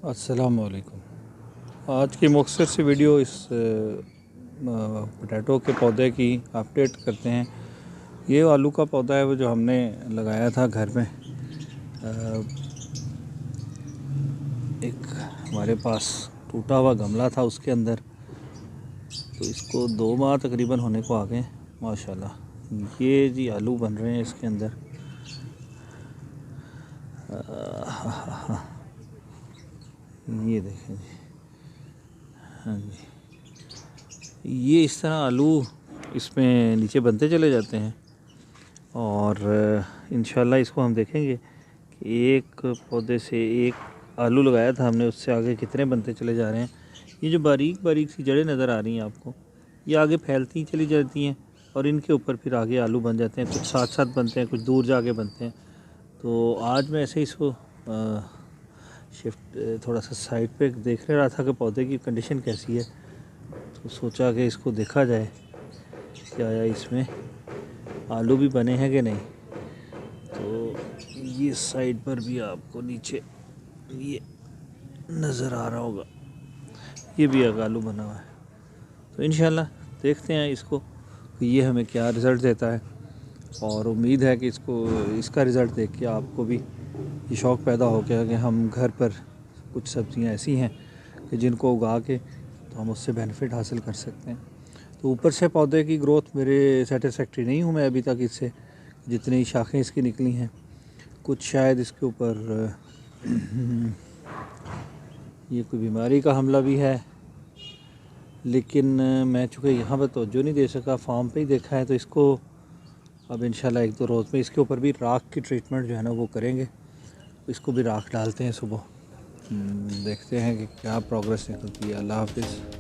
अस्सलाम वालेकुम। आज की मुख्तसर सी वीडियो इस पोटैटो के पौधे की अपडेट करते हैं। ये आलू का पौधा है वो जो हमने लगाया था घर में। एक हमारे पास टूटा हुआ गमला था, उसके अंदर तो इसको 2 माह तकरीबन होने को आ गए माशाल्लाह। ये जी आलू बन रहे हैं इसके अंदर। ये देखें जी, हाँ जी, ये इस तरह आलू इसमें नीचे बनते चले जाते हैं और इंशाल्लाह इसको हम देखेंगे कि एक पौधे से एक आलू लगाया था हमने, उससे आगे कितने बनते चले जा रहे हैं। ये जो बारीक बारीक सी जड़ें नज़र आ रही हैं आपको, ये आगे फैलती चली जाती हैं और इनके ऊपर फिर आगे आलू बन जाते हैं। कुछ साथ साथ बनते हैं, कुछ दूर जाके बनते हैं। तो आज मैं ऐसे इसको शिफ्ट थोड़ा सा साइड पे देख रहा था कि पौधे की कंडीशन कैसी है, तो सोचा कि इसको देखा जाए क्या आया इसमें आलू भी बने हैं कि नहीं। तो ये साइड पर भी आपको नीचे ये नज़र आ रहा होगा, ये भी एक आलू बना हुआ है। तो इंशाल्लाह देखते हैं इसको कि ये हमें क्या रिज़ल्ट देता है, और उम्मीद है कि इसका रिज़ल्ट देख के आपको भी ये शौक़ पैदा हो गया कि हम घर पर कुछ सब्ज़ियाँ ऐसी हैं कि जिनको उगा के तो हम उससे बेनिफिट हासिल कर सकते हैं। तो ऊपर से पौधे की ग्रोथ मेरे सेटिस्फैक्ट्री नहीं हूँ मैं अभी तक इससे, जितनी शाखें इसकी निकली हैं। कुछ शायद इसके ऊपर ये कोई बीमारी का हमला भी है, लेकिन मैं चूँकि यहाँ पर तवज्जो नहीं दे सका, फार्म पे ही देखा है। तो इसको अब इंशाल्लाह 1-2 रोज़ में इसके ऊपर भी राख की ट्रीटमेंट जो है ना वो करेंगे। इसको भी राख डालते हैं सुबह, देखते हैं कि क्या प्रोग्रेस निकलती है। अल्लाह हाफ़िज़।